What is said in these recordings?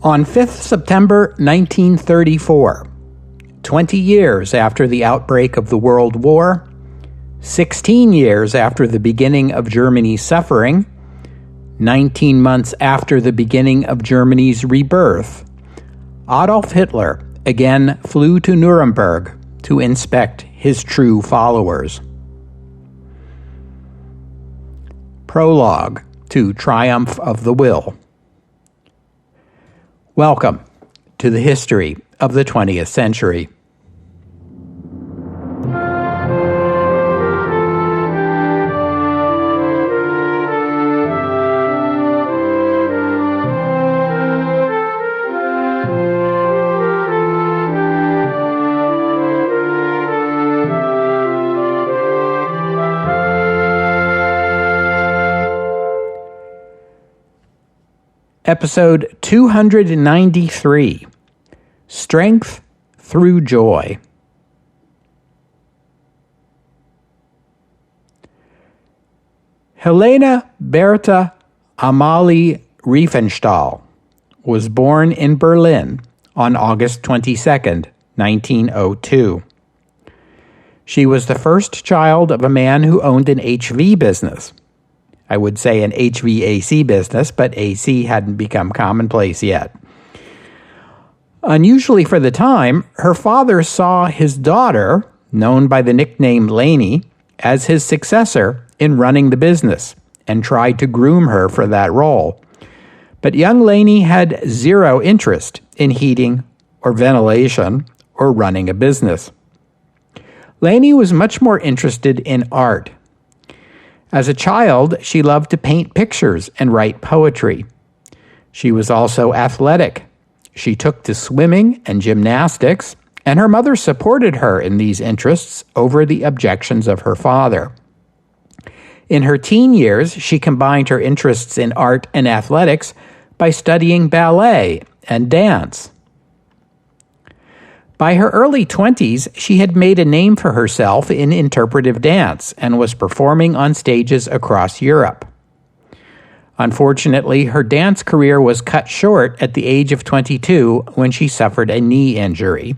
On 5th September 1934, 20 years after the outbreak of the World War, 16 years after the beginning of Germany's suffering, 19 months after the beginning of Germany's rebirth, Adolf Hitler again flew to Nuremberg to inspect his true followers. Prologue to Triumph of the Will. Welcome to the history of the 20th century. Episode 293, Strength Through Joy. Helene Bertha Amalie Riefenstahl was born in Berlin on August 22, 1902. She was the first child of a man who owned an HV business. I would say an HVAC business, but AC hadn't become commonplace yet. Unusually for the time, her father saw his daughter, known by the nickname Leni, as his successor in running the business and tried to groom her for that role. But young Leni had zero interest in heating or ventilation or running a business. Leni was much more interested in art. As a child, she loved to paint pictures and write poetry. She was also athletic. She took to swimming and gymnastics, and her mother supported her in these interests over the objections of her father. In her teen years, she combined her interests in art and athletics by studying ballet and dance. By her early 20s, she had made a name for herself in interpretive dance and was performing on stages across Europe. Unfortunately, her dance career was cut short at the age of 22 when she suffered a knee injury.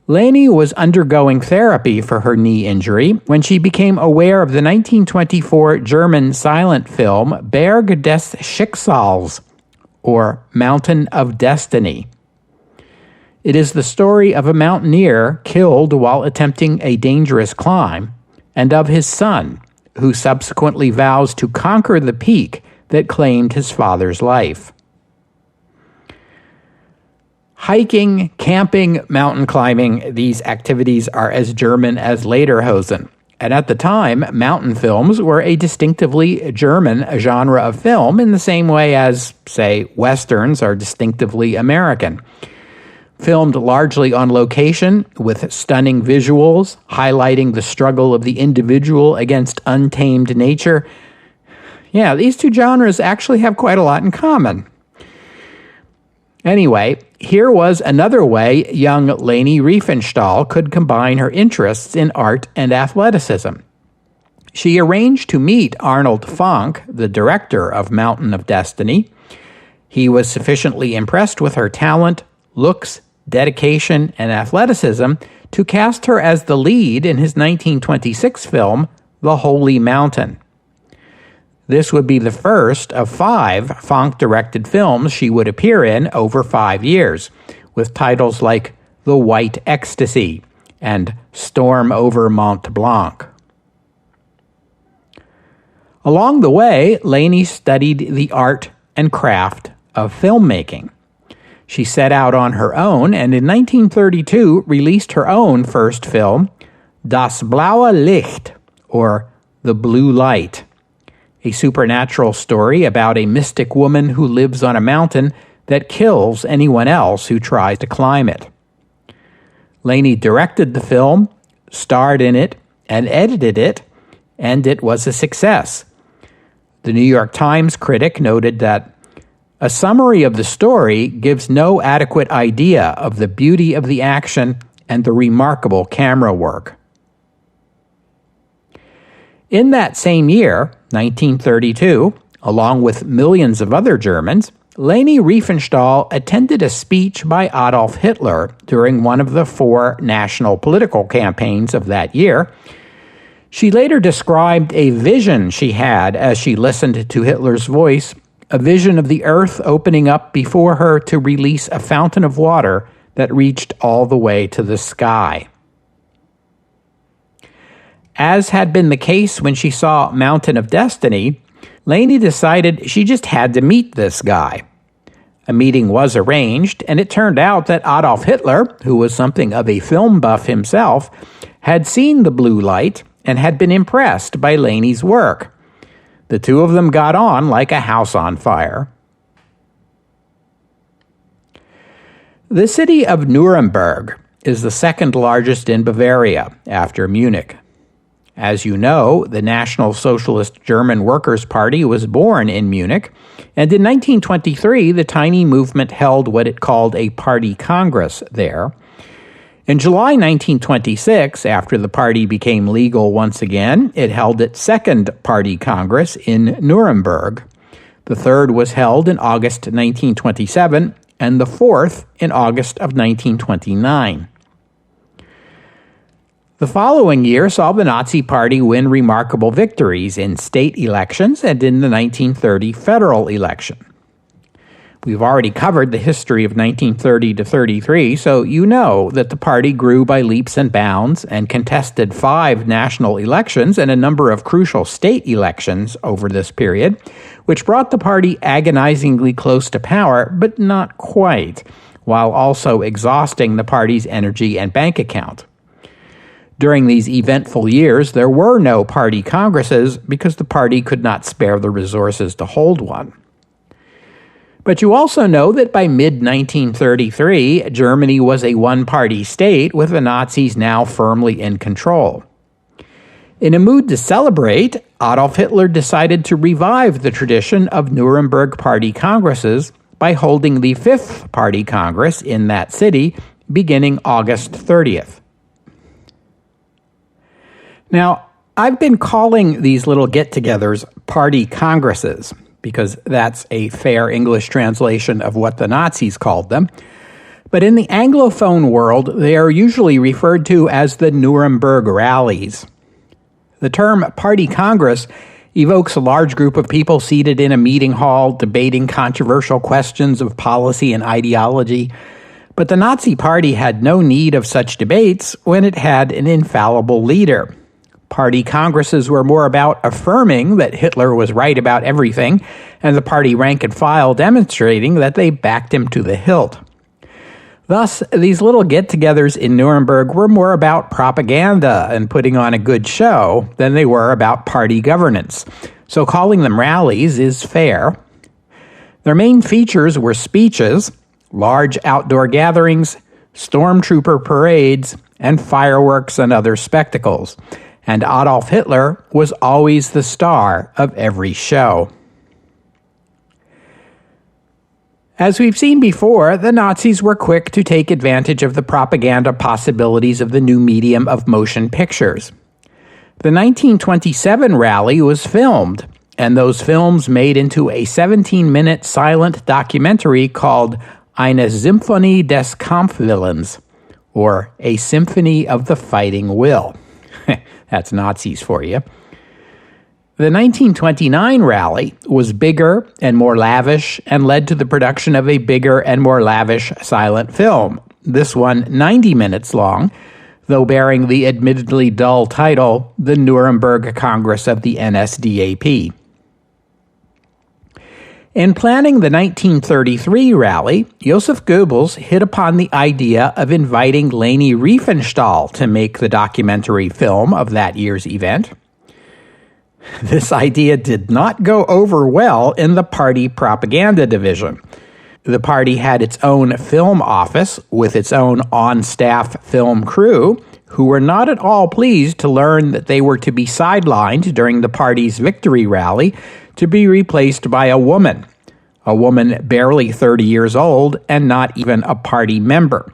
Leni was undergoing therapy for her knee injury when she became aware of the 1924 German silent film Berg des Schicksals, or Mountain of Destiny. It is the story of a mountaineer killed while attempting a dangerous climb, and of his son, who subsequently vows to conquer the peak that claimed his father's life. Hiking, camping, mountain climbing, these activities are as German as lederhosen. And at the time, mountain films were a distinctively German genre of film in the same way as, say, Westerns are distinctively American. Filmed largely on location, with stunning visuals, highlighting the struggle of the individual against untamed nature. Yeah, these two genres actually have quite a lot in common. Anyway, here was another way young Leni Riefenstahl could combine her interests in art and athleticism. She arranged to meet Arnold Fanck, the director of Mountain of Destiny. He was sufficiently impressed with her talent, looks, dedication, and athleticism to cast her as the lead in his 1926 film, The Holy Mountain. This would be the first of 5 Fanck-directed films she would appear in over 5 years, with titles like The White Ecstasy and Storm over Mont Blanc. Along the way, Leni studied the art and craft of filmmaking. She set out on her own and in 1932 released her own first film, Das blaue Licht, or The Blue Light, a supernatural story about a mystic woman who lives on a mountain that kills anyone else who tries to climb it. Leni directed the film, starred in it, and edited it, and it was a success. The New York Times critic noted that a summary of the story gives no adequate idea of the beauty of the action and the remarkable camera work. In that same year, 1932, along with millions of other Germans, Leni Riefenstahl attended a speech by Adolf Hitler during one of the 4 national political campaigns of that year. She later described a vision she had as she listened to Hitler's voice, a vision of the earth opening up before her to release a fountain of water that reached all the way to the sky. As had been the case when she saw Mountain of Destiny, Leni decided she just had to meet this guy. A meeting was arranged, and it turned out that Adolf Hitler, who was something of a film buff himself, had seen the blue light and had been impressed by Leni's work. The two of them got on like a house on fire. The city of Nuremberg is the second largest in Bavaria, after Munich. As you know, the National Socialist German Workers' Party was born in Munich, and in 1923 the tiny movement held what it called a party congress there. In July 1926, after the party became legal once again, it held its second party congress in Nuremberg. The third was held in August 1927, and the fourth in August of 1929. The following year saw the Nazi Party win remarkable victories in state elections and in the 1930 federal election. We've already covered the history of 1930 to 33, so you know that the party grew by leaps and bounds and contested 5 national elections and a number of crucial state elections over this period, which brought the party agonizingly close to power, but not quite, while also exhausting the party's energy and bank account. During these eventful years, there were no party congresses because the party could not spare the resources to hold one. But you also know that by mid-1933, Germany was a one-party state with the Nazis now firmly in control. In a mood to celebrate, Adolf Hitler decided to revive the tradition of Nuremberg party congresses by holding the 5th Party Congress in that city beginning August 30th. Now, I've been calling these little get-togethers party congresses because that's a fair English translation of what the Nazis called them. But in the Anglophone world, they are usually referred to as the Nuremberg rallies. The term party congress evokes a large group of people seated in a meeting hall debating controversial questions of policy and ideology. But the Nazi Party had no need of such debates when it had an infallible leader. Party congresses were more about affirming that Hitler was right about everything, and the party rank and file demonstrating that they backed him to the hilt. Thus, these little get-togethers in Nuremberg were more about propaganda and putting on a good show than they were about party governance, so calling them rallies is fair. Their main features were speeches, large outdoor gatherings, stormtrooper parades, and fireworks and other spectacles. And Adolf Hitler was always the star of every show. As we've seen before, the Nazis were quick to take advantage of the propaganda possibilities of the new medium of motion pictures. The 1927 rally was filmed, and those films made into a 17-minute silent documentary called Eine Symphonie des Kampfwillens, or A Symphony of the Fighting Will. That's Nazis for you. The 1929 rally was bigger and more lavish and led to the production of a bigger and more lavish silent film, this one 90 minutes long, though bearing the admittedly dull title, The Nuremberg Congress of the NSDAP. In planning the 1933 rally, Joseph Goebbels hit upon the idea of inviting Leni Riefenstahl to make the documentary film of that year's event. This idea did not go over well in the party propaganda division. The party had its own film office with its own on-staff film crew, who were not at all pleased to learn that they were to be sidelined during the party's victory rally to be replaced by a woman barely 30 years old and not even a party member.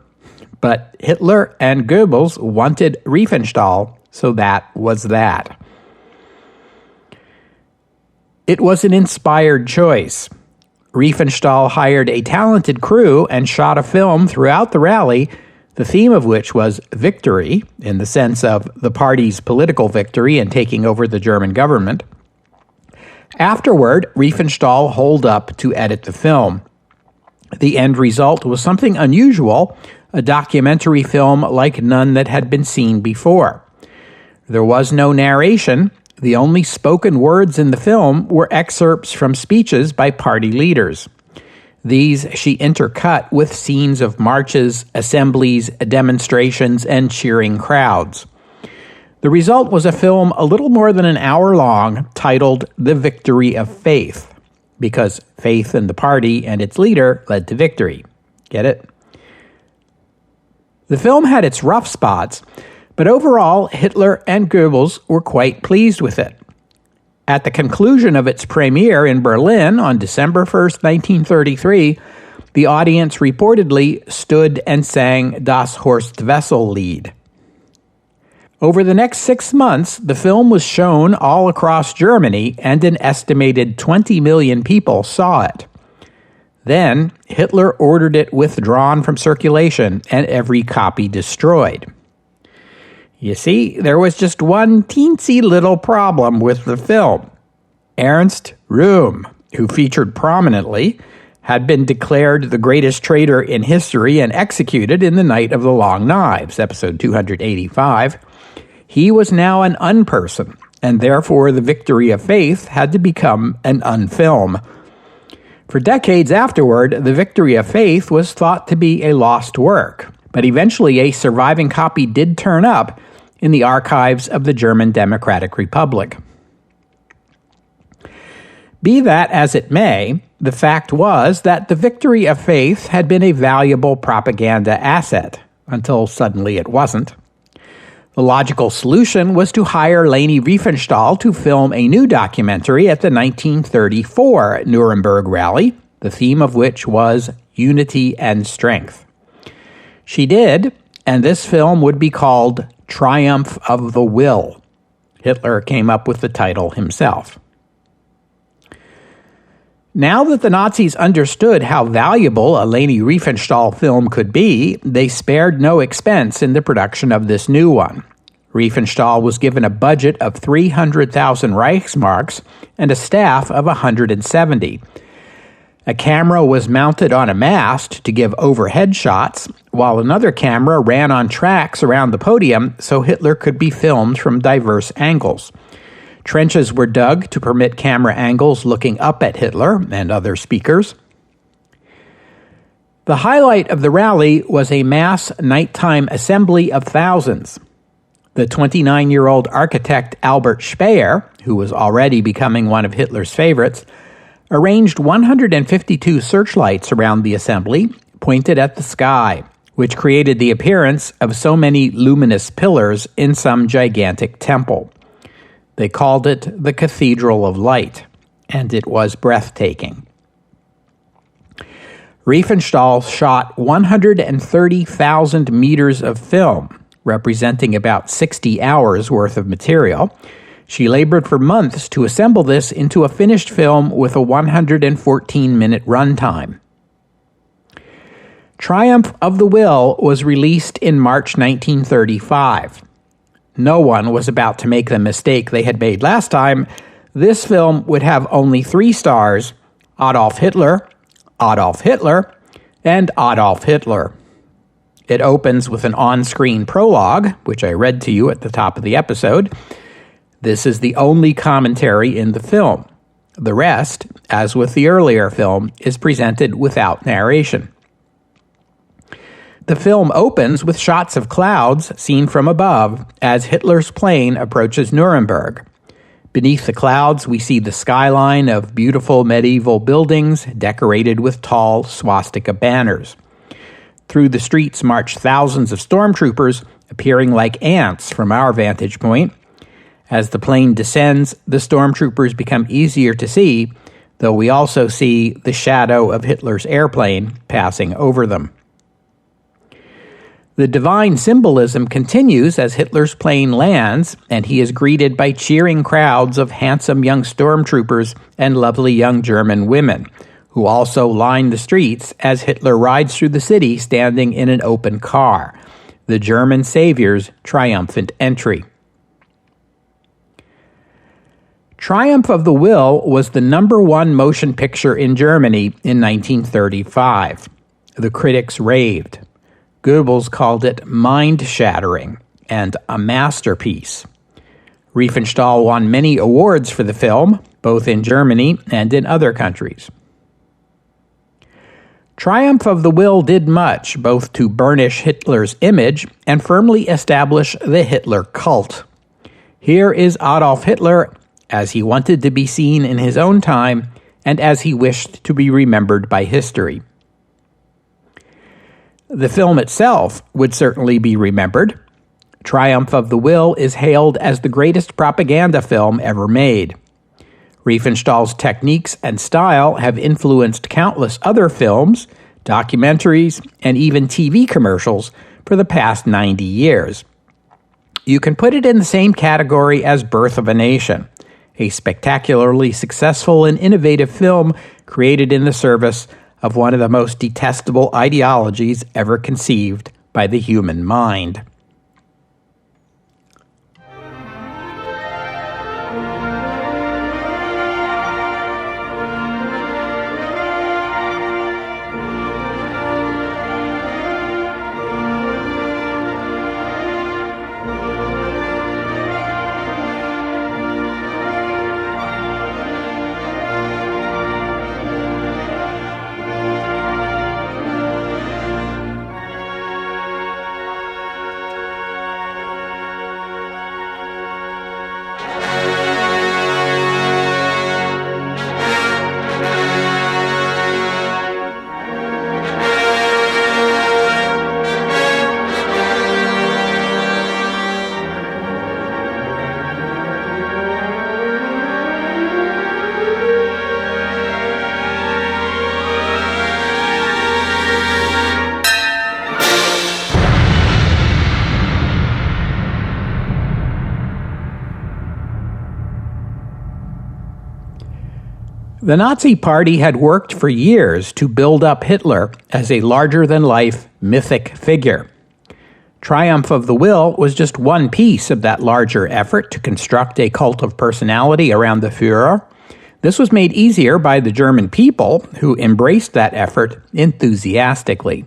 But Hitler and Goebbels wanted Riefenstahl, so that was that. It was an inspired choice. Riefenstahl hired a talented crew and shot a film throughout the rally, the theme of which was victory, in the sense of the party's political victory in taking over the German government. Afterward, Riefenstahl holed up to edit the film. The end result was something unusual, a documentary film like none that had been seen before. There was no narration. The only spoken words in the film were excerpts from speeches by party leaders. These she intercut with scenes of marches, assemblies, demonstrations, and cheering crowds. The result was a film a little more than an hour long, titled The Victory of Faith, because faith in the party and its leader led to victory. Get it? The film had its rough spots, but overall, Hitler and Goebbels were quite pleased with it. At the conclusion of its premiere in Berlin on December 1st, 1933, the audience reportedly stood and sang Das Horst Wessel-Lied. Over the next 6 months, the film was shown all across Germany, and an estimated 20 million people saw it. Then, Hitler ordered it withdrawn from circulation and every copy destroyed. You see, there was just one teensy little problem with the film. Ernst Röhm, who featured prominently, had been declared the greatest traitor in history and executed in the Night of the Long Knives, episode 285. He was now an unperson, and therefore the Victory of Faith had to become an unfilm. For decades afterward, the Victory of Faith was thought to be a lost work, but eventually a surviving copy did turn up in the archives of the German Democratic Republic. Be that as it may, the fact was that the Victory of Faith had been a valuable propaganda asset, until suddenly it wasn't. The logical solution was to hire Leni Riefenstahl to film a new documentary at the 1934 Nuremberg rally, the theme of which was unity and strength. She did, and this film would be called Triumph of the Will. Hitler came up with the title himself. Now that the Nazis understood how valuable a Leni Riefenstahl film could be, they spared no expense in the production of this new one. Riefenstahl was given a budget of 300,000 Reichsmarks and a staff of 170. A camera was mounted on a mast to give overhead shots, while another camera ran on tracks around the podium so Hitler could be filmed from diverse angles. Trenches were dug to permit camera angles looking up at Hitler and other speakers. The highlight of the rally was a mass nighttime assembly of thousands. The 29-year-old architect Albert Speer, who was already becoming one of Hitler's favorites, arranged 152 searchlights around the assembly, pointed at the sky, which created the appearance of so many luminous pillars in some gigantic temple. They called it the Cathedral of Light, and it was breathtaking. Riefenstahl shot 130,000 meters of film, representing about 60 hours worth of material. She labored for months to assemble this into a finished film with a 114-minute runtime. Triumph of the Will was released in March 1935. No one was about to make the mistake they had made last time. This film would have only 3 stars: Adolf Hitler, Adolf Hitler, and Adolf Hitler. It opens with an on-screen prologue, which I read to you at the top of the episode. This is the only commentary in the film. The rest, as with the earlier film, is presented without narration. The film opens with shots of clouds seen from above as Hitler's plane approaches Nuremberg. Beneath the clouds, we see the skyline of beautiful medieval buildings decorated with tall swastika banners. Through the streets march thousands of stormtroopers, appearing like ants from our vantage point. As the plane descends, the stormtroopers become easier to see, though we also see the shadow of Hitler's airplane passing over them. The divine symbolism continues as Hitler's plane lands, and he is greeted by cheering crowds of handsome young stormtroopers and lovely young German women, who also line the streets as Hitler rides through the city standing in an open car, the German savior's triumphant entry. Triumph of the Will was the #1 motion picture in Germany in 1935. The critics raved. Goebbels called it mind-shattering and a masterpiece. Riefenstahl won many awards for the film, both in Germany and in other countries. Triumph of the Will did much, both to burnish Hitler's image and firmly establish the Hitler cult. Here is Adolf Hitler as he wanted to be seen in his own time and as he wished to be remembered by history. The film itself would certainly be remembered. Triumph of the Will is hailed as the greatest propaganda film ever made. Riefenstahl's techniques and style have influenced countless other films, documentaries, and even TV commercials for the past 90 years. You can put it in the same category as Birth of a Nation, a spectacularly successful and innovative film created in the service of one of the most detestable ideologies ever conceived by the human mind. The Nazi Party had worked for years to build up Hitler as a larger-than-life mythic figure. Triumph of the Will was just one piece of that larger effort to construct a cult of personality around the Führer. This was made easier by the German people, who embraced that effort enthusiastically.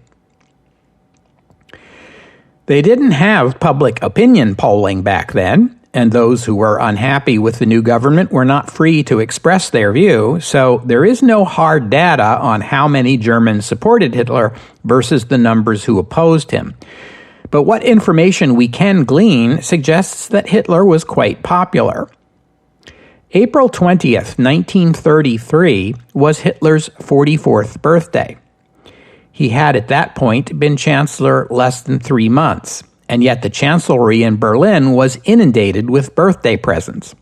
They didn't have public opinion polling back then, and those who were unhappy with the new government were not free to express their view, so there is no hard data on how many Germans supported Hitler versus the numbers who opposed him. But what information we can glean suggests that Hitler was quite popular. April 20th, 1933 was Hitler's 44th birthday. He had at that point been chancellor less than 3 months. And yet the chancellery in Berlin was inundated with birthday presents.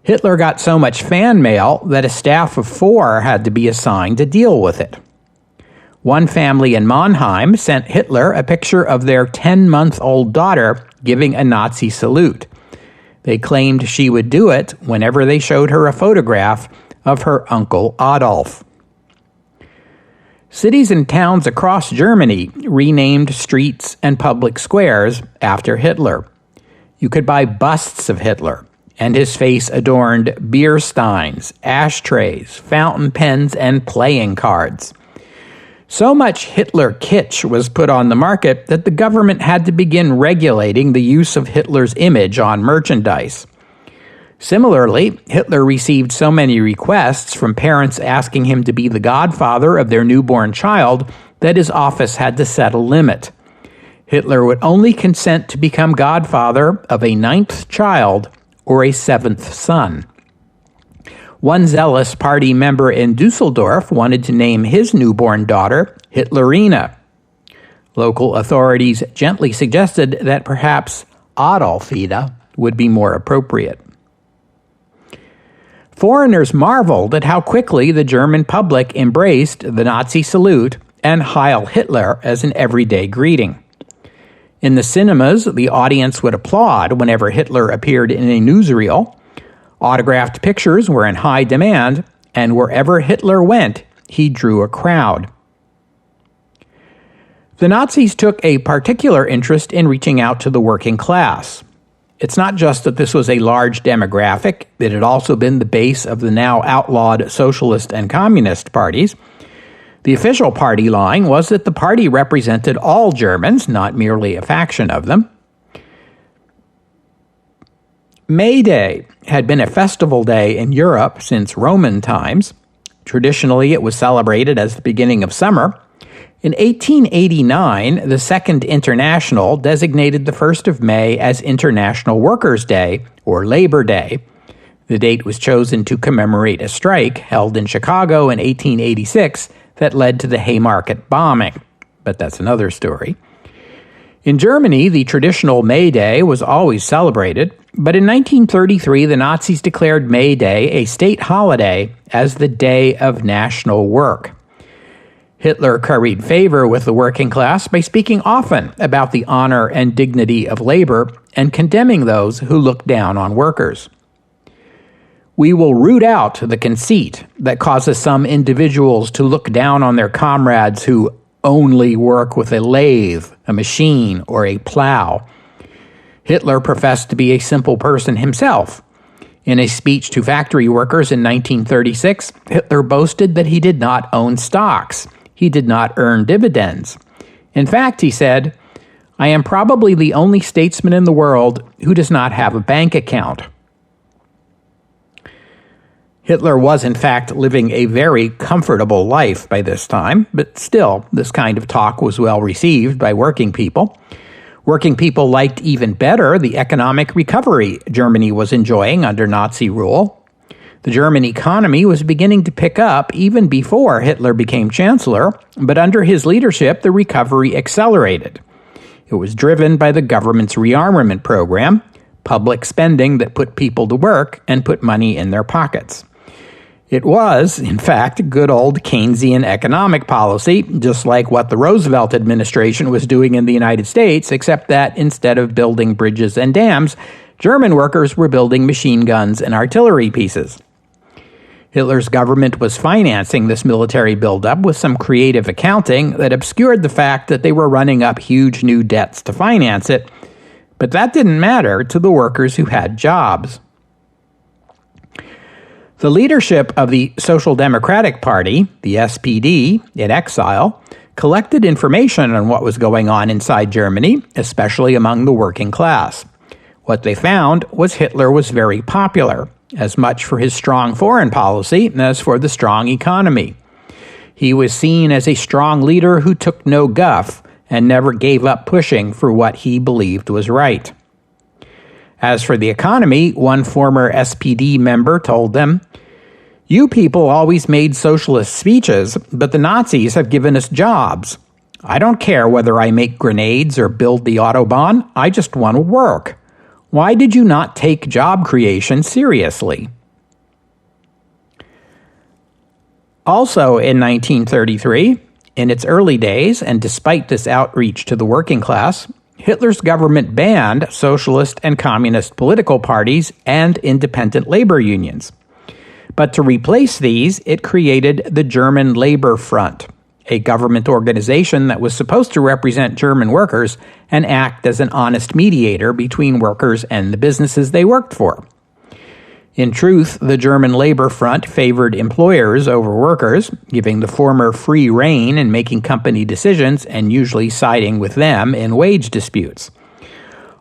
Hitler got so much fan mail that a staff of 4 had to be assigned to deal with it. One family in Mannheim sent Hitler a picture of their 10-month-old daughter giving a Nazi salute. They claimed she would do it whenever they showed her a photograph of her uncle Adolf. Cities and towns across Germany renamed streets and public squares after Hitler. You could buy busts of Hitler, and his face adorned beer steins, ashtrays, fountain pens, and playing cards. So much Hitler kitsch was put on the market that the government had to begin regulating the use of Hitler's image on merchandise. Similarly, Hitler received so many requests from parents asking him to be the godfather of their newborn child that his office had to set a limit. Hitler would only consent to become godfather of a 9th child or a 7th son. One zealous party member in Dusseldorf wanted to name his newborn daughter Hitlerina. Local authorities gently suggested that perhaps Adolfina would be more appropriate. Foreigners marveled at how quickly the German public embraced the Nazi salute and Heil Hitler as an everyday greeting. In the cinemas, the audience would applaud whenever Hitler appeared in a newsreel. Autographed pictures were in high demand, and wherever Hitler went, he drew a crowd. The Nazis took a particular interest in reaching out to the working class. It's not just that this was a large demographic, it had also been the base of the now outlawed socialist and communist parties. The official party line was that the party represented all Germans, not merely a faction of them. May Day had been a festival day in Europe since Roman times. Traditionally, it was celebrated as the beginning of summer. In 1889, the Second International designated the 1st of May as International Workers' Day, or Labor Day. The date was chosen to commemorate a strike held in Chicago in 1886 that led to the Haymarket bombing. But that's another story. In Germany, the traditional May Day was always celebrated, but in 1933, the Nazis declared May Day a state holiday as the Day of National Work. Hitler curried favor with the working class by speaking often about the honor and dignity of labor and condemning those who looked down on workers. We will root out the conceit that causes some individuals to look down on their comrades who only work with a lathe, a machine, or a plow. Hitler professed to be a simple person himself. In a speech to factory workers in 1936, Hitler boasted that he did not own stocks. He did not earn dividends. In fact, he said, "I am probably the only statesman in the world who does not have a bank account." Hitler was, in fact, living a very comfortable life by this time, but still, this kind of talk was well received by working people. Working people liked even better the economic recovery Germany was enjoying under Nazi rule. The German economy was beginning to pick up even before Hitler became chancellor, but under his leadership, the recovery accelerated. It was driven by the government's rearmament program, public spending that put people to work and put money in their pockets. It was, in fact, good old Keynesian economic policy, just like what the Roosevelt administration was doing in the United States, except that instead of building bridges and dams, German workers were building machine guns and artillery pieces. Hitler's government was financing this military buildup with some creative accounting that obscured the fact that they were running up huge new debts to finance it, but that didn't matter to the workers who had jobs. The leadership of the Social Democratic Party, the SPD, in exile, collected information on what was going on inside Germany, especially among the working class. What they found was Hitler was very popular, as much for his strong foreign policy as for the strong economy. He was seen as a strong leader who took no guff and never gave up pushing for what he believed was right. As for the economy, one former SPD member told them, "You people always made socialist speeches, but the Nazis have given us jobs. I don't care whether I make grenades or build the Autobahn, I just want to work. Why did you not take job creation seriously?" Also in 1933, in its early days, and despite this outreach to the working class, Hitler's government banned socialist and communist political parties and independent labor unions. But to replace these, it created the German Labor Front, a government organization that was supposed to represent German workers and act as an honest mediator between workers and the businesses they worked for. In truth, the German Labor Front favored employers over workers, giving the former free rein in making company decisions and usually siding with them in wage disputes.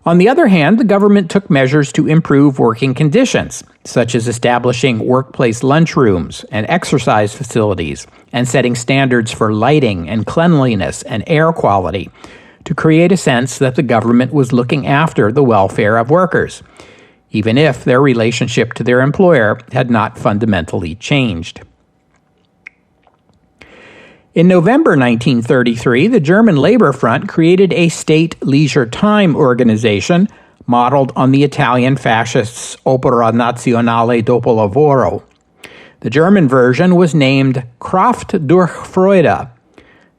On the other hand, the government took measures to improve working conditions, such as establishing workplace lunchrooms and exercise facilities, and setting standards for lighting and cleanliness and air quality, to create a sense that the government was looking after the welfare of workers, even if their relationship to their employer had not fundamentally changed. In November 1933, the German Labor Front created a state leisure time organization modeled on the Italian fascists' Opera Nazionale dopo lavoro. The German version was named Kraft durch Freude,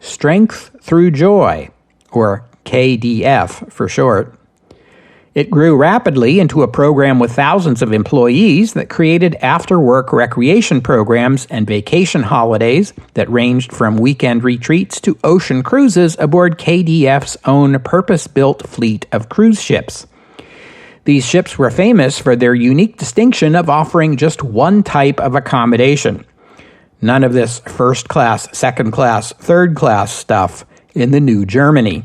Strength Through Joy, or KDF for short. It grew rapidly into a program with thousands of employees that created after-work recreation programs and vacation holidays that ranged from weekend retreats to ocean cruises aboard KDF's own purpose-built fleet of cruise ships. These ships were famous for their unique distinction of offering just one type of accommodation. None of this first class, second class, third class stuff in the new Germany.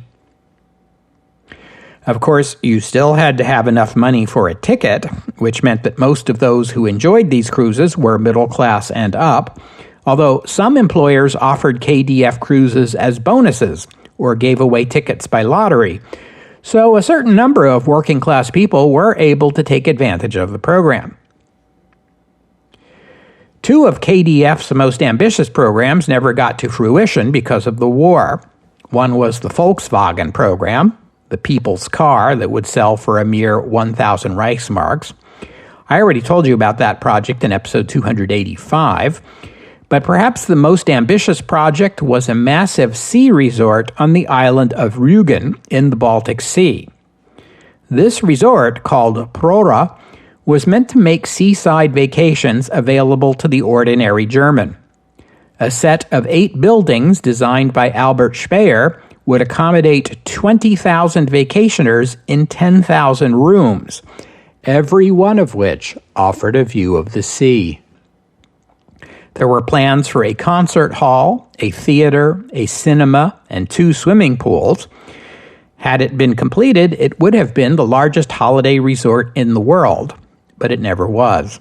Of course, you still had to have enough money for a ticket, which meant that most of those who enjoyed these cruises were middle class and up, although some employers offered KDF cruises as bonuses or gave away tickets by lottery. So a certain number of working class people were able to take advantage of the program. Two of KDF's most ambitious programs never got to fruition because of the war. One was the Volkswagen program, the people's car that would sell for a mere 1,000 Reichsmarks. I already told you about that project in episode 285, but perhaps the most ambitious project was a massive sea resort on the island of Rügen in the Baltic Sea. This resort, called Prora, was meant to make seaside vacations available to the ordinary German. A set of 8 buildings designed by Albert Speer would accommodate 20,000 vacationers in 10,000 rooms, every one of which offered a view of the sea. There were plans for a concert hall, a theater, a cinema, and 2 swimming pools. Had it been completed, it would have been the largest holiday resort in the world, but it never was.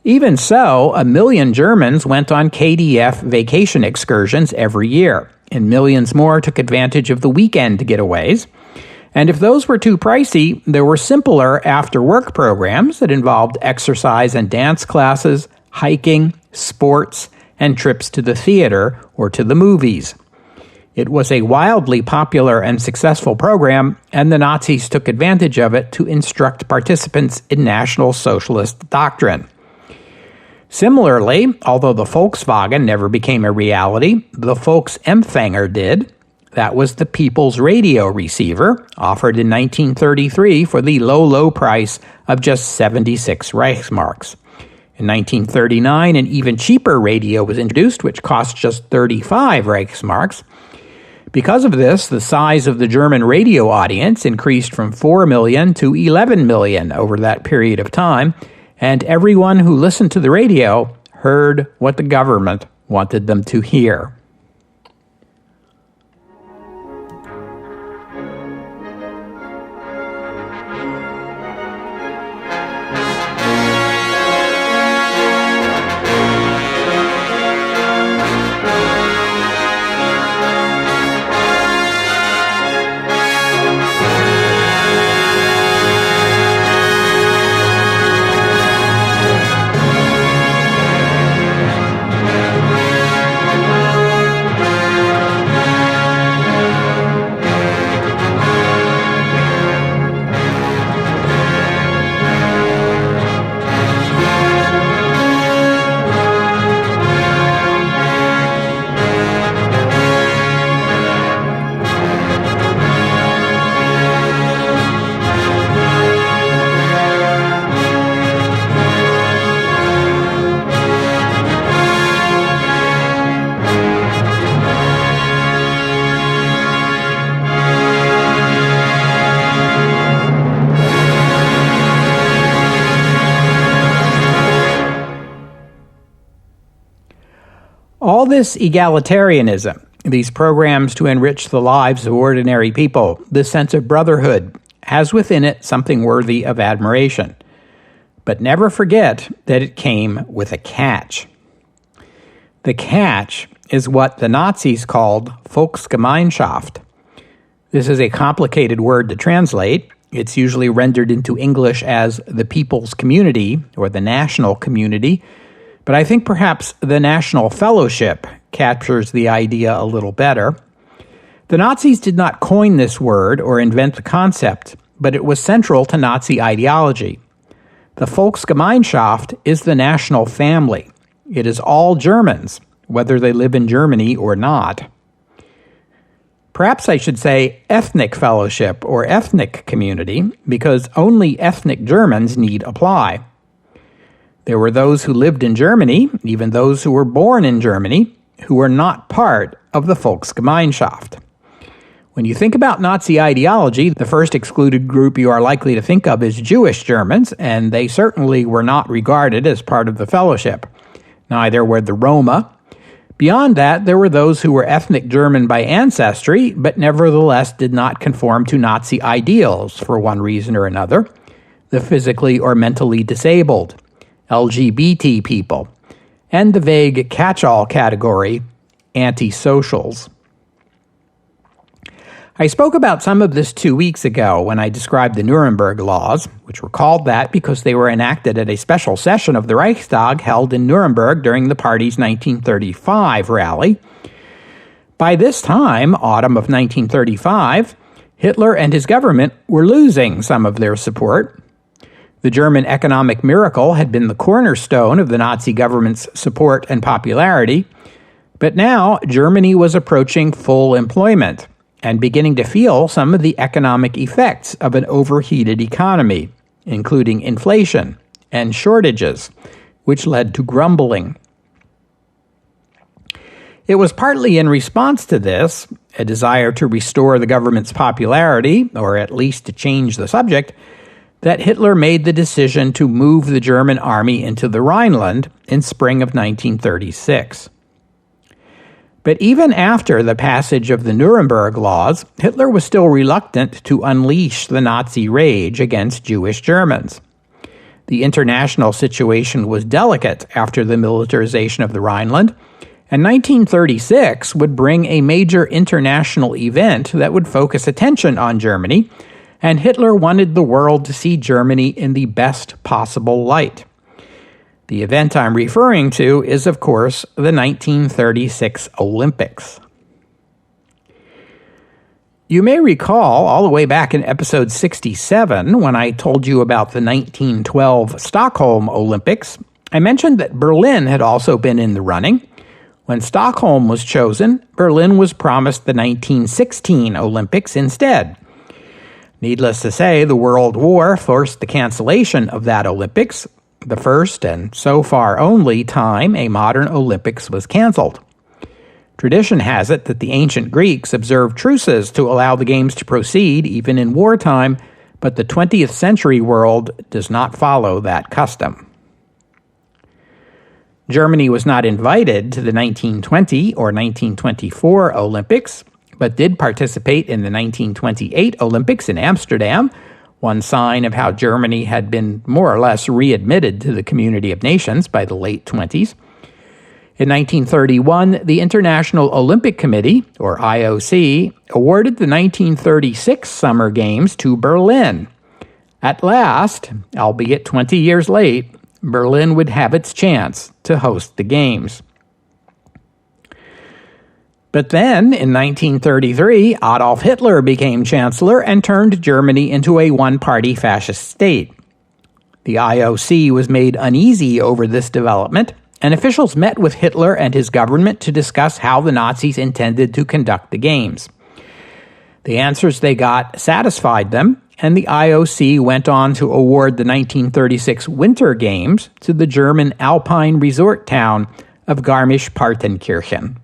Even so, 1 million Germans went on KDF vacation excursions every year, and millions more took advantage of the weekend getaways. And if those were too pricey, there were simpler after-work programs that involved exercise and dance classes, hiking, sports, and trips to the theater or to the movies. It was a wildly popular and successful program, and the Nazis took advantage of it to instruct participants in National Socialist doctrine. Similarly, although the Volkswagen never became a reality, the Volksempfänger did. That was the People's Radio receiver, offered in 1933 for the low price of just 76 Reichsmarks. In 1939, an even cheaper radio was introduced, which cost just 35 Reichsmarks. Because of this, the size of the German radio audience increased from 4 million to 11 million over that period of time, and everyone who listened to the radio heard what the government wanted them to hear. All this egalitarianism, these programs to enrich the lives of ordinary people, this sense of brotherhood, has within it something worthy of admiration. But never forget that it came with a catch. The catch is what the Nazis called Volksgemeinschaft. This is a complicated word to translate. It's usually rendered into English as the people's community or the national community, but I think perhaps the National Fellowship captures the idea a little better. The Nazis did not coin this word or invent the concept, but it was central to Nazi ideology. The Volksgemeinschaft is the national family. It is all Germans, whether they live in Germany or not. Perhaps I should say ethnic fellowship or ethnic community, because only ethnic Germans need apply. There were those who lived in Germany, even those who were born in Germany, who were not part of the Volksgemeinschaft. When you think about Nazi ideology, the first excluded group you are likely to think of is Jewish Germans, and they certainly were not regarded as part of the fellowship. Neither were the Roma. Beyond that, there were those who were ethnic German by ancestry, but nevertheless did not conform to Nazi ideals for one reason or another: the physically or mentally disabled, LGBT people, and the vague catch-all category, antisocials. I spoke about some of this 2 weeks ago when I described the Nuremberg Laws, which were called that because they were enacted at a special session of the Reichstag held in Nuremberg during the party's 1935 rally. By this time, autumn of 1935, Hitler and his government were losing some of their support. The German economic miracle had been the cornerstone of the Nazi government's support and popularity, but now Germany was approaching full employment and beginning to feel some of the economic effects of an overheated economy, including inflation and shortages, which led to grumbling. It was partly in response to this, a desire to restore the government's popularity, or at least to change the subject, that Hitler made the decision to move the German army into the Rhineland in spring of 1936. But even after the passage of the Nuremberg Laws, Hitler was still reluctant to unleash the Nazi rage against Jewish Germans. The international situation was delicate after the militarization of the Rhineland, and 1936 would bring a major international event that would focus attention on Germany, and Hitler wanted the world to see Germany in the best possible light. The event I'm referring to is, of course, the 1936 Olympics. You may recall, all the way back in episode 67, when I told you about the 1912 Stockholm Olympics, I mentioned that Berlin had also been in the running. When Stockholm was chosen, Berlin was promised the 1916 Olympics instead. Needless to say, the World War forced the cancellation of that Olympics, the first and so far only time a modern Olympics was canceled. Tradition has it that the ancient Greeks observed truces to allow the games to proceed even in wartime, but the 20th century world does not follow that custom. Germany was not invited to the 1920 or 1924 Olympics, but did participate in the 1928 Olympics in Amsterdam, one sign of how Germany had been more or less readmitted to the community of nations by the late 20s. In 1931, the International Olympic Committee, or IOC, awarded the 1936 Summer Games to Berlin. At last, albeit 20 years late, Berlin would have its chance to host the Games. But then, in 1933, Adolf Hitler became chancellor and turned Germany into a one-party fascist state. The IOC was made uneasy over this development, and officials met with Hitler and his government to discuss how the Nazis intended to conduct the Games. The answers they got satisfied them, and the IOC went on to award the 1936 Winter Games to the German alpine resort town of Garmisch-Partenkirchen.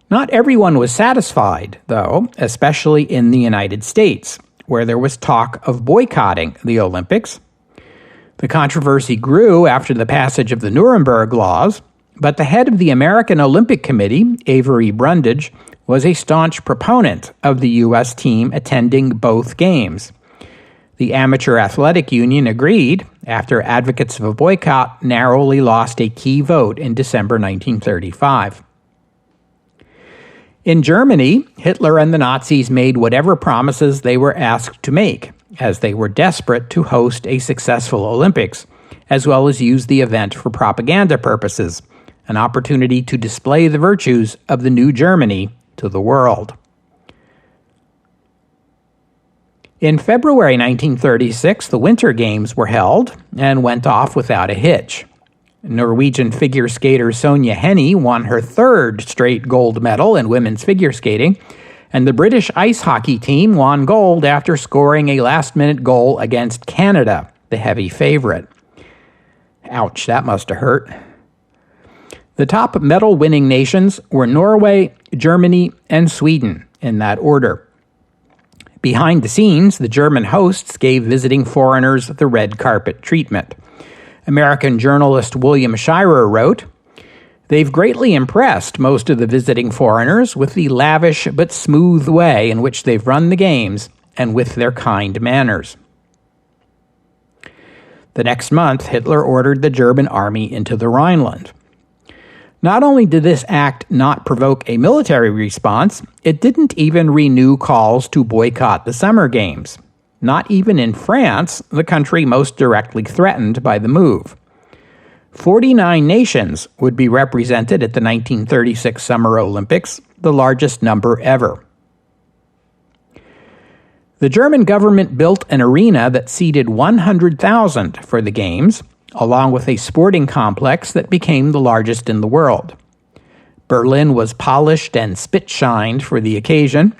Not everyone was satisfied, though, especially in the United States, where there was talk of boycotting the Olympics. The controversy grew after the passage of the Nuremberg Laws, but the head of the American Olympic Committee, Avery Brundage, was a staunch proponent of the U.S. team attending both games. The Amateur Athletic Union agreed, after advocates of a boycott narrowly lost a key vote in December 1935. In Germany, Hitler and the Nazis made whatever promises they were asked to make, as they were desperate to host a successful Olympics, as well as use the event for propaganda purposes, an opportunity to display the virtues of the new Germany to the world. In February 1936, the Winter Games were held and went off without a hitch. Norwegian figure skater Sonja Henie won her third straight gold medal in women's figure skating, and the British ice hockey team won gold after scoring a last-minute goal against Canada, the heavy favorite. Ouch, that must have hurt. The top medal-winning nations were Norway, Germany, and Sweden, in that order. Behind the scenes, the German hosts gave visiting foreigners the red carpet treatment. American journalist William Shirer wrote, "They've greatly impressed most of the visiting foreigners with the lavish but smooth way in which they've run the games and with their kind manners." The next month, Hitler ordered the German army into the Rhineland. Not only did this act not provoke a military response, it didn't even renew calls to boycott the Summer Games. Not even in France, the country most directly threatened by the move. 49 nations would be represented at the 1936 Summer Olympics, the largest number ever. The German government built an arena that seated 100,000 for the Games, along with a sporting complex that became the largest in the world. Berlin was polished and spit-shined for the occasion.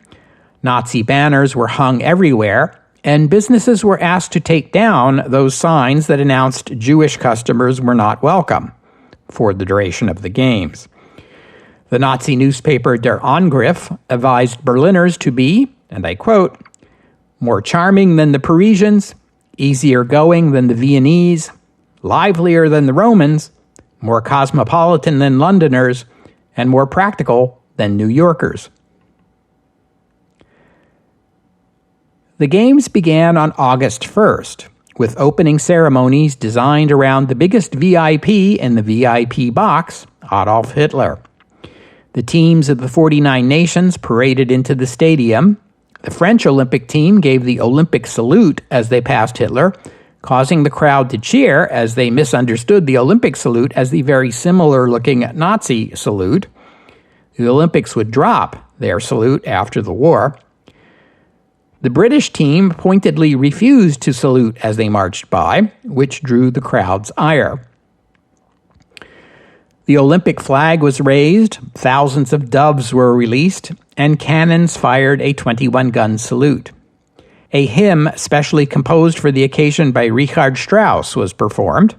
Nazi banners were hung everywhere, and businesses were asked to take down those signs that announced Jewish customers were not welcome for the duration of the Games. The Nazi newspaper Der Angriff advised Berliners to be, and I quote, "more charming than the Parisians, easier going than the Viennese, livelier than the Romans, more cosmopolitan than Londoners, and more practical than New Yorkers." The Games began on August 1st, with opening ceremonies designed around the biggest VIP in the VIP box, Adolf Hitler. The teams of the 49 nations paraded into the stadium. The French Olympic team gave the Olympic salute as they passed Hitler, causing the crowd to cheer as they misunderstood the Olympic salute as the very similar-looking Nazi salute. The Olympics would drop their salute after the war. The British team pointedly refused to salute as they marched by, which drew the crowd's ire. The Olympic flag was raised, thousands of doves were released, and cannons fired a 21-gun salute. A hymn specially composed for the occasion by Richard Strauss was performed.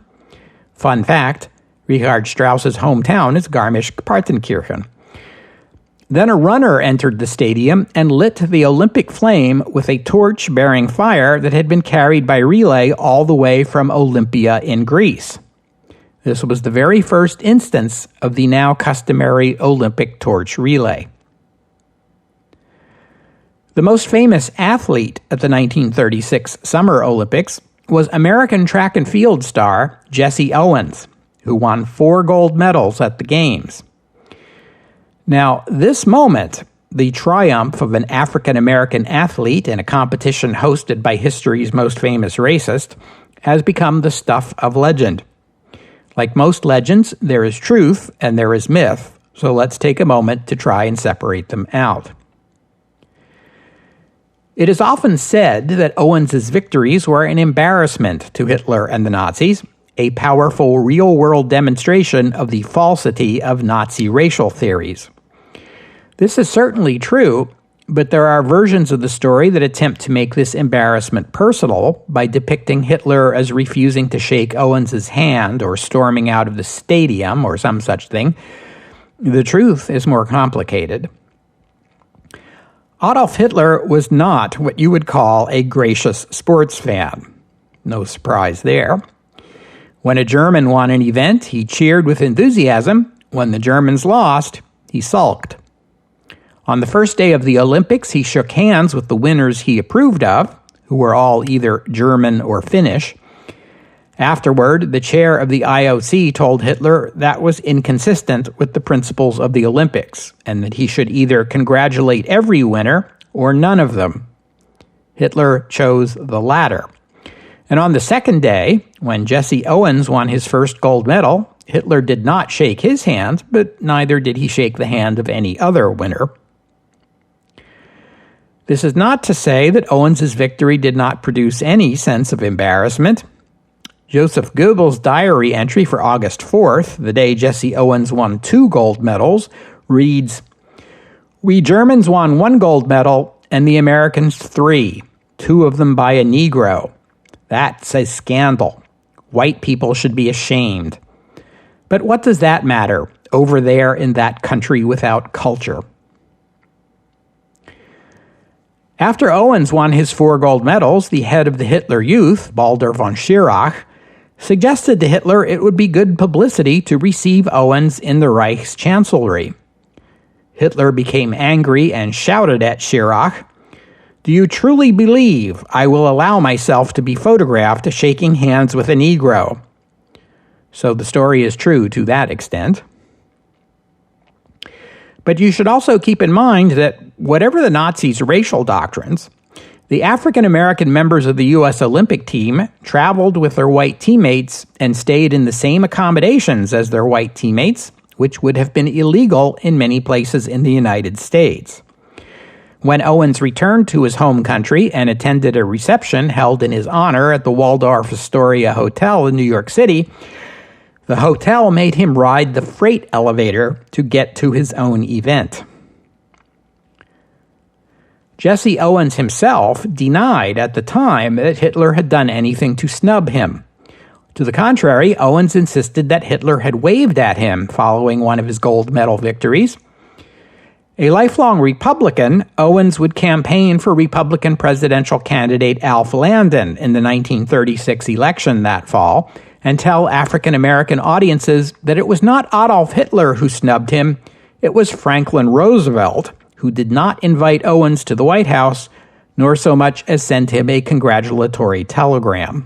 Fun fact, Richard Strauss's hometown is Garmisch-Partenkirchen. Then a runner entered the stadium and lit the Olympic flame with a torch bearing fire that had been carried by relay all the way from Olympia in Greece. This was the very first instance of the now customary Olympic torch relay. The most famous athlete at the 1936 Summer Olympics was American track and field star Jesse Owens, who won 4 gold medals at the Games. Now, this moment, the triumph of an African-American athlete in a competition hosted by history's most famous racist, has become the stuff of legend. Like most legends, there is truth and there is myth, so let's take a moment to try and separate them out. It is often said that Owens's victories were an embarrassment to Hitler and the Nazis, a powerful real-world demonstration of the falsity of Nazi racial theories. This is certainly true, but there are versions of the story that attempt to make this embarrassment personal by depicting Hitler as refusing to shake Owens's hand or storming out of the stadium or some such thing. The truth is more complicated. Adolf Hitler was not what you would call a gracious sports fan. No surprise there. When a German won an event, he cheered with enthusiasm. When the Germans lost, he sulked. On the first day of the Olympics, he shook hands with the winners he approved of, who were all either German or Finnish. Afterward, the chair of the IOC told Hitler that was inconsistent with the principles of the Olympics, and that he should either congratulate every winner or none of them. Hitler chose the latter. And on the second day, when Jesse Owens won his first gold medal, Hitler did not shake his hand, but neither did he shake the hand of any other winner. This is not to say that Owens's victory did not produce any sense of embarrassment. Joseph Goebbels' diary entry for August 4th, the day Jesse Owens won 2 gold medals, reads, "We Germans won 1 gold medal and the Americans 3, 2 of them by a Negro. That's a scandal. White people should be ashamed. But what does that matter over there in that country without culture?" After Owens won his 4 gold medals, the head of the Hitler Youth, Baldur von Schirach, suggested to Hitler it would be good publicity to receive Owens in the Reich's chancellery. Hitler became angry and shouted at Schirach, "Do you truly believe I will allow myself to be photographed shaking hands with a Negro?" So the story is true to that extent. But you should also keep in mind that whatever the Nazis' racial doctrines, the African-American members of the U.S. Olympic team traveled with their white teammates and stayed in the same accommodations as their white teammates, which would have been illegal in many places in the United States. When Owens returned to his home country and attended a reception held in his honor at the Waldorf Astoria Hotel in New York City, the hotel made him ride the freight elevator to get to his own event. Jesse Owens himself denied at the time that Hitler had done anything to snub him. To the contrary, Owens insisted that Hitler had waved at him following one of his gold medal victories. A lifelong Republican, Owens would campaign for Republican presidential candidate Alf Landon in the 1936 election that fall and tell African-American audiences that it was not Adolf Hitler who snubbed him, it was Franklin Roosevelt, who did not invite Owens to the White House, nor so much as send him a congratulatory telegram.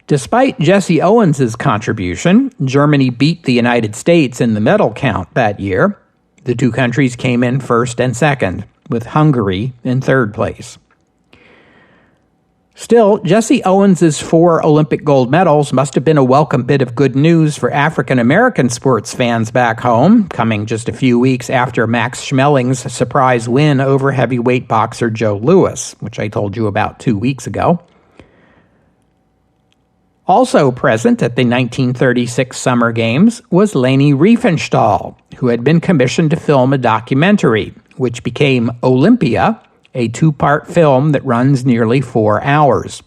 Despite Jesse Owens' contribution, Germany beat the United States in the medal count that year. The 2 countries came in first and second, with Hungary in third place. Still, Jesse Owens' 4 Olympic gold medals must have been a welcome bit of good news for African-American sports fans back home, coming just a few weeks after Max Schmeling's surprise win over heavyweight boxer Joe Louis, which I told you about 2 weeks ago. Also present at the 1936 Summer Games was Leni Riefenstahl, who had been commissioned to film a documentary, which became Olympia, a 2-part film that runs nearly 4 hours.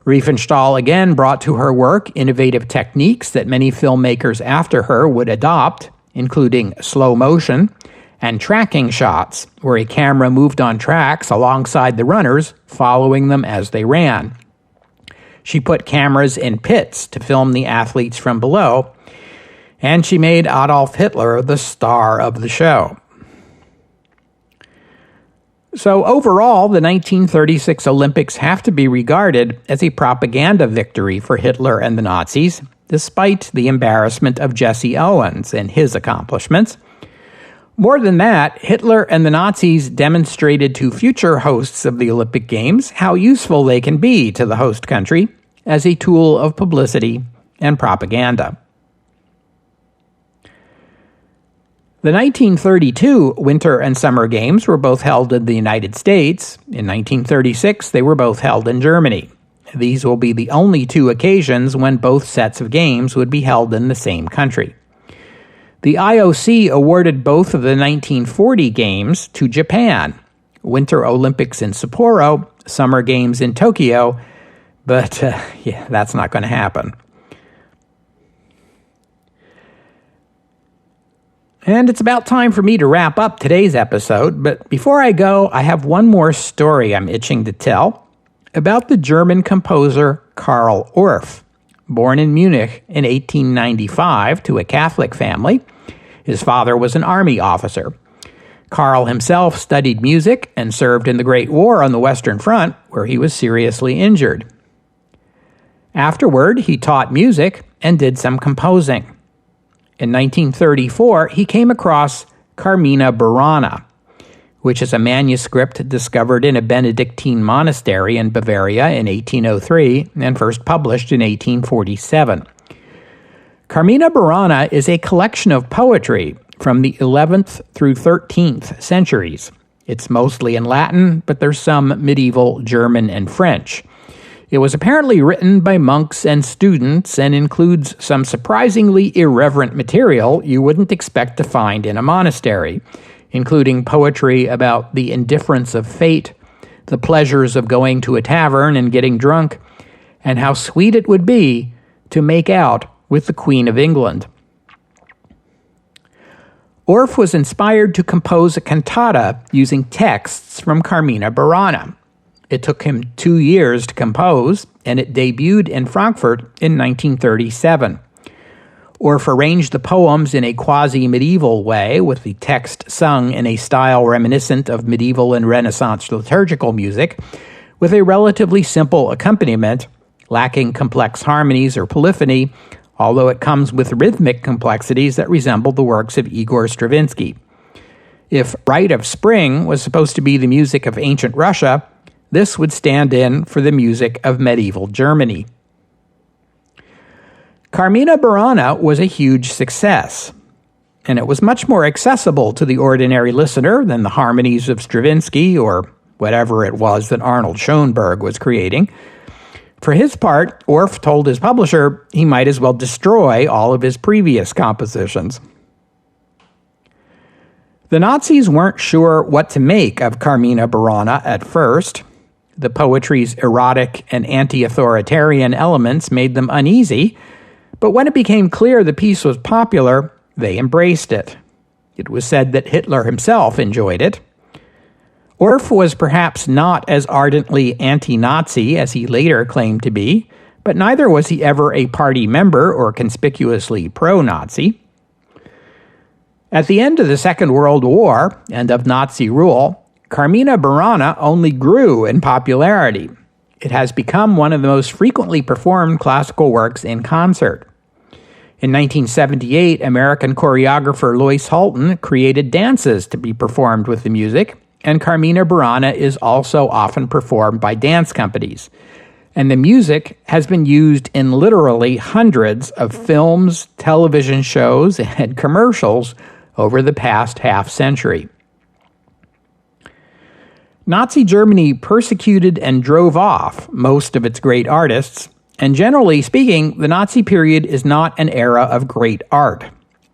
Riefenstahl again brought to her work innovative techniques that many filmmakers after her would adopt, including slow motion and tracking shots, where a camera moved on tracks alongside the runners, following them as they ran. She put cameras in pits to film the athletes from below, and she made Adolf Hitler the star of the show. So overall, the 1936 Olympics have to be regarded as a propaganda victory for Hitler and the Nazis, despite the embarrassment of Jesse Owens and his accomplishments. More than that, Hitler and the Nazis demonstrated to future hosts of the Olympic Games how useful they can be to the host country as a tool of publicity and propaganda. The 1932 Winter and Summer Games were both held in the United States. In 1936, they were both held in Germany. These will be the only 2 occasions when both sets of games would be held in the same country. The IOC awarded both of the 1940 Games to Japan, Winter Olympics in Sapporo, Summer Games in Tokyo, but that's not going to happen. And it's about time for me to wrap up today's episode, but before I go, I have one more story I'm itching to tell about the German composer Karl Orff. Born in Munich in 1895 to a Catholic family, his father was an army officer. Karl himself studied music and served in the Great War on the Western Front, where he was seriously injured. Afterward, he taught music and did some composing. In 1934, he came across Carmina Burana, which is a manuscript discovered in a Benedictine monastery in Bavaria in 1803 and first published in 1847. Carmina Burana is a collection of poetry from the 11th through 13th centuries. It's mostly in Latin, but there's some medieval German and French. It was apparently written by monks and students and includes some surprisingly irreverent material you wouldn't expect to find in a monastery, including poetry about the indifference of fate, the pleasures of going to a tavern and getting drunk, and how sweet it would be to make out with the Queen of England. Orff was inspired to compose a cantata using texts from Carmina Burana. It took him 2 years to compose, and it debuted in Frankfurt in 1937. Orff arranged the poems in a quasi-medieval way, with the text sung in a style reminiscent of medieval and Renaissance liturgical music, with a relatively simple accompaniment, lacking complex harmonies or polyphony, although it comes with rhythmic complexities that resemble the works of Igor Stravinsky. If Rite of Spring was supposed to be the music of ancient Russia, this would stand in for the music of medieval Germany. Carmina Burana was a huge success, and it was much more accessible to the ordinary listener than the harmonies of Stravinsky or whatever it was that Arnold Schoenberg was creating. For his part, Orff told his publisher he might as well destroy all of his previous compositions. The Nazis weren't sure what to make of Carmina Burana at first. The poetry's erotic and anti-authoritarian elements made them uneasy, but when it became clear the piece was popular, they embraced it. It was said that Hitler himself enjoyed it. Orff was perhaps not as ardently anti-Nazi as he later claimed to be, but neither was he ever a party member or conspicuously pro-Nazi. At the end of the Second World War and of Nazi rule, Carmina Burana only grew in popularity. It has become one of the most frequently performed classical works in concert. In 1978, American choreographer Lois Holton created dances to be performed with the music, and Carmina Burana is also often performed by dance companies. And the music has been used in literally hundreds of films, television shows, and commercials over the past half-century. Nazi Germany persecuted and drove off most of its great artists, and generally speaking, the Nazi period is not an era of great art.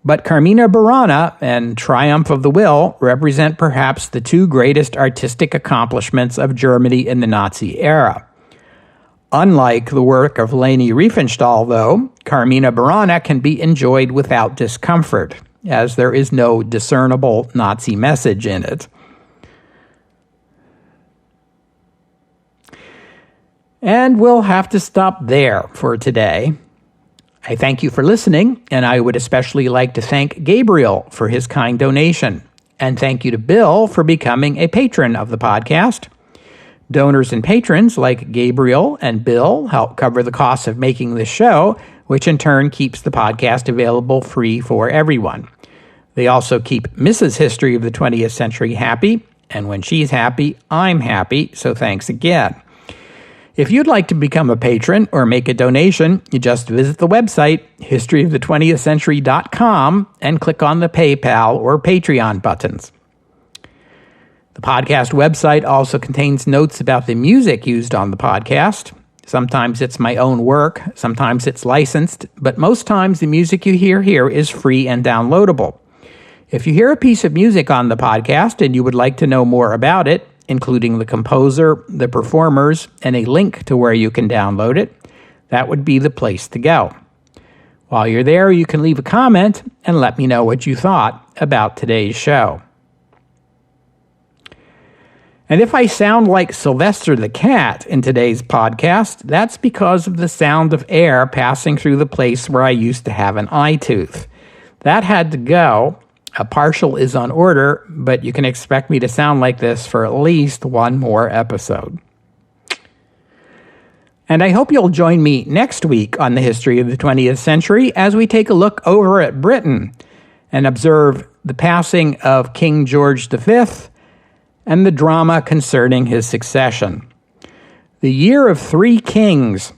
But Carmina Burana and Triumph of the Will represent perhaps the two greatest artistic accomplishments of Germany in the Nazi era. Unlike the work of Leni Riefenstahl, though, Carmina Burana can be enjoyed without discomfort, as there is no discernible Nazi message in it. And we'll have to stop there for today. I thank you for listening, and I would especially like to thank Gabriel for his kind donation. And thank you to Bill for becoming a patron of the podcast. Donors and patrons like Gabriel and Bill help cover the costs of making this show, which in turn keeps the podcast available free for everyone. They also keep Mrs. History of the 20th Century happy, and when she's happy, I'm happy, so thanks again. If you'd like to become a patron or make a donation, you just visit the website, historyofthe20thcentury.com, and click on the PayPal or Patreon buttons. The podcast website also contains notes about the music used on the podcast. Sometimes it's my own work, sometimes it's licensed, but most times the music you hear here is free and downloadable. If you hear a piece of music on the podcast and you would like to know more about it, including the composer, the performers, and a link to where you can download it, that would be the place to go. While you're there, you can leave a comment and let me know what you thought about today's show. And if I sound like Sylvester the Cat in today's podcast, that's because of the sound of air passing through the place where I used to have an eye tooth. That had to go. A partial is on order, but you can expect me to sound like this for at least one more episode. And I hope you'll join me next week on the History of the 20th Century as we take a look over at Britain and observe the passing of King George V and the drama concerning his succession. The Year of Three Kings.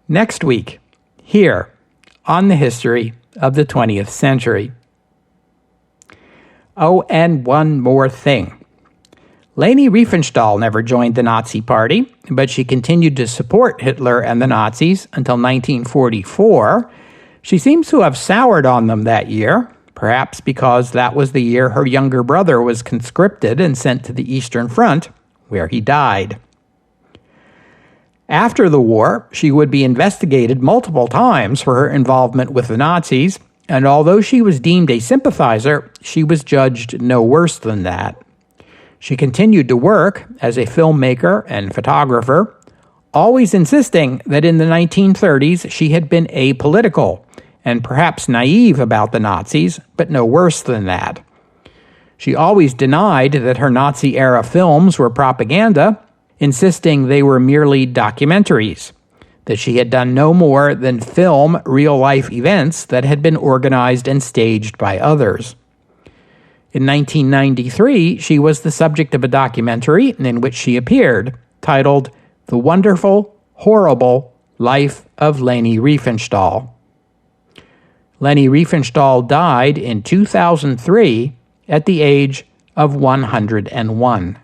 Next week, here on the History of the 20th Century. Oh, and one more thing. Leni Riefenstahl never joined the Nazi Party, but she continued to support Hitler and the Nazis until 1944. She seems to have soured on them that year, perhaps because that was the year her younger brother was conscripted and sent to the Eastern Front, where he died. After the war, she would be investigated multiple times for her involvement with the Nazis, and although she was deemed a sympathizer, she was judged no worse than that. She continued to work as a filmmaker and photographer, always insisting that in the 1930s she had been apolitical and perhaps naive about the Nazis, but no worse than that. She always denied that her Nazi-era films were propaganda, insisting they were merely documentaries, that she had done no more than film real-life events that had been organized and staged by others. In 1993, she was the subject of a documentary in which she appeared, titled The Wonderful, Horrible Life of Leni Riefenstahl. Leni Riefenstahl died in 2003 at the age of 101.